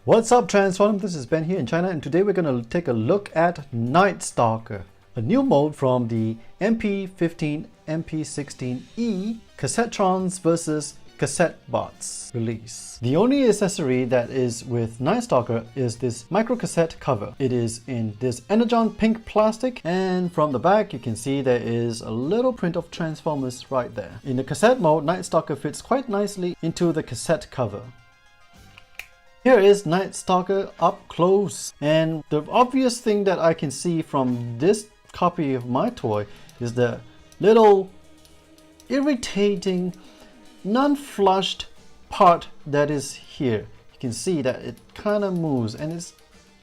What's up, Transformdom? This is Ben here in China, and today we're going to take a look at Nightstalker, a new mode from the MP-15 MP-16E Cassettrons vs. Cassette bots release. The only accessory that is with Nightstalker is this micro cassette cover. It is in this energon pink plastic, and from the back you can see there is a little print of Transformers right there. In the cassette mode, Nightstalker fits quite nicely into the cassette cover. Here is Nightstalker up close, and the obvious thing that I can see from this copy of my toy is the little irritating non-flushed part that is here. You can see that it kind of moves and it's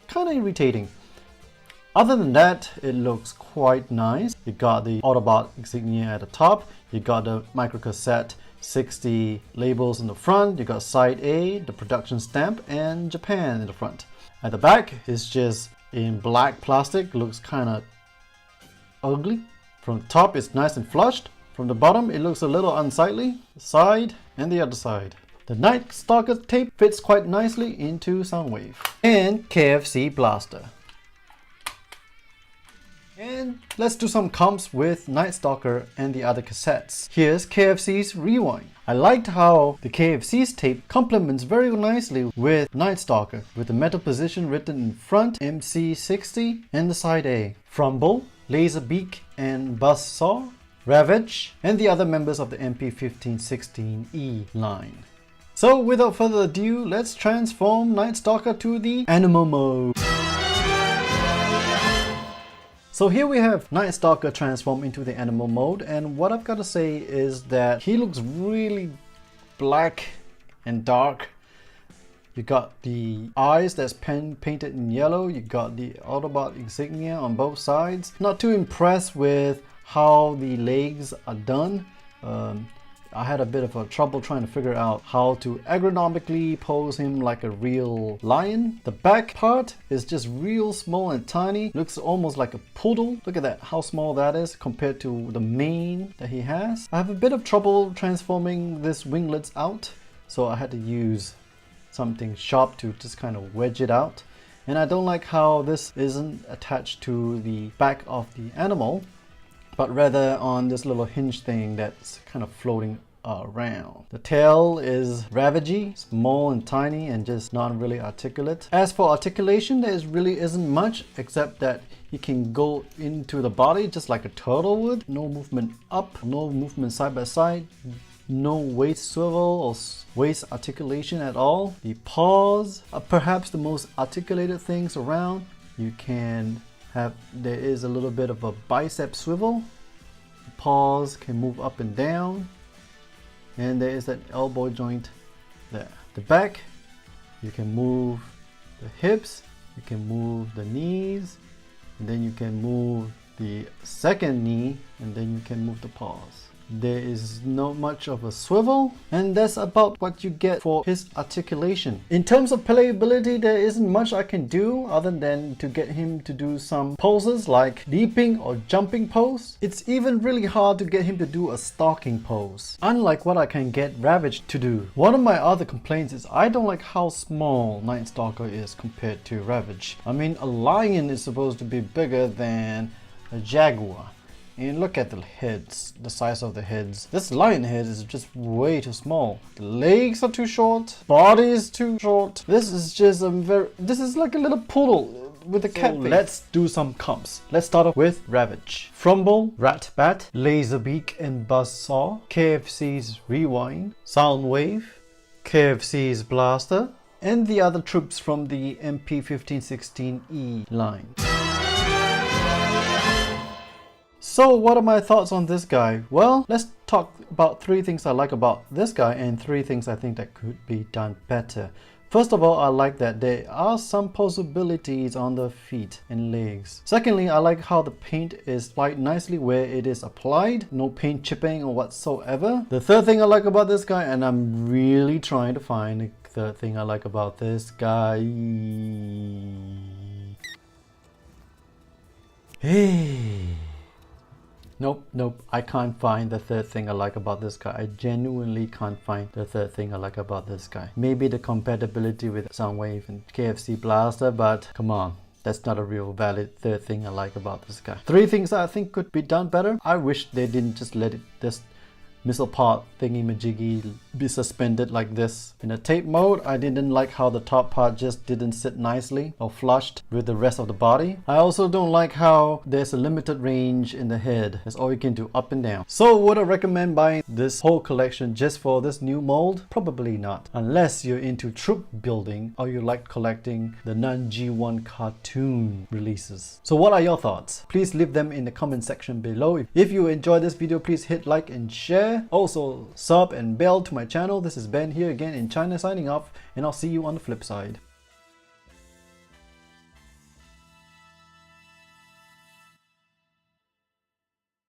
kind of irritating. Other than that, it looks quite nice. You got the Autobot insignia at the top, you got the microcassette 60 labels in the front, you got side A, the production stamp, and Japan in the front. At the back, it's just in black plastic, looks kind of ugly. From the top, it's nice and flushed. From the bottom, it looks a little unsightly. The side and the other side. The Nightstalker tape fits quite nicely into Soundwave. And KFC Blaster. And let's do some comps with Nightstalker and the other cassettes. Here's KFC's Rewind. I liked how the KFC's tape complements very nicely with Nightstalker, with the metal position written in front, MC60, and the side A. Frumble, Laserbeak, and Buzzsaw, Ravage, and the other members of the MP-15-16E line. So without further ado, let's transform Nightstalker to the animal mode. So here we have Nightstalker transform into the animal mode, and what I've got to say is that he looks really black and dark. You got the eyes that's painted in yellow, you got the Autobot insignia on both sides. Not too impressed with how the legs are done. I had a bit of a trouble trying to figure out how to agronomically pose him like a real lion. The back part is just real small and tiny. Looks almost like a poodle. Look at that, how small that is compared to the mane that he has. I have a bit of trouble transforming this winglets out, so I had to use something sharp to just kind of wedge it out. And I don't like how this isn't attached to the back of the animal, but rather on this little hinge thing that's kind of floating around. The tail is ravagey, small and tiny, and just not really articulate. As for articulation, there really isn't much except that he can go into the body just like a turtle would. No movement up, no movement side by side, no waist swivel or waist articulation at all. The paws are perhaps the most articulated things around. You can there is a little bit of a bicep swivel. The paws can move up and down, and there is that elbow joint there. The back, you can move the hips, you can move the knees, and then you can move the second knee, and then you can move the paws. There is not much of a swivel, and that's about what you get for his articulation. In terms of playability, there isn't much I can do other than to get him to do some poses like leaping or jumping pose. It's even really hard to get him to do a stalking pose, unlike what I can get Ravage to do. One of my other complaints is I don't like how small Nightstalker is compared to Ravage. I mean, a lion is supposed to be bigger than a jaguar. And look at the heads, the size of the heads. This lion head is just way too small. The legs are too short, body is too short. This is just this is like a little poodle with a cat face. Let's do some comps. Let's start off with Ravage. Frumble, Ratbat, Laserbeak and Buzzsaw, KFC's Rewind, Soundwave, KFC's Blaster, and the other troops from the MP-15-16E line. So what are my thoughts on this guy? Well, let's talk about 3 things I like about this guy and 3 things I think that could be done better. First of all, I like that there are some possibilities on the feet and legs. Secondly, I like how the paint is applied nicely where it is applied. No paint chipping or whatsoever. The third thing I like about this guy, and I'm really trying to find the third thing I like about this guy. Hey. Nope, I can't find the third thing I like about this guy. I genuinely can't find the third thing I like about this guy. Maybe the compatibility with Soundwave and KFC Blaster, but come on. That's not a real valid third thing I like about this guy. 3 things I think could be done better. I wish they didn't just let this missile part thingy majiggy be suspended like this. In a tape mode, I didn't like how the top part just didn't sit nicely or flushed with the rest of the body. I also don't like how there's a limited range in the head. That's all you can do, up and down. So would I recommend buying this whole collection just for this new mold? Probably not. Unless you're into troop building or you like collecting the non-G1 cartoon releases. So what are your thoughts? Please leave them in the comment section below. If you enjoyed this video, please hit like and share. Also sub and bell to my channel. This is Ben here again in China signing off, and I'll see you on the flip side.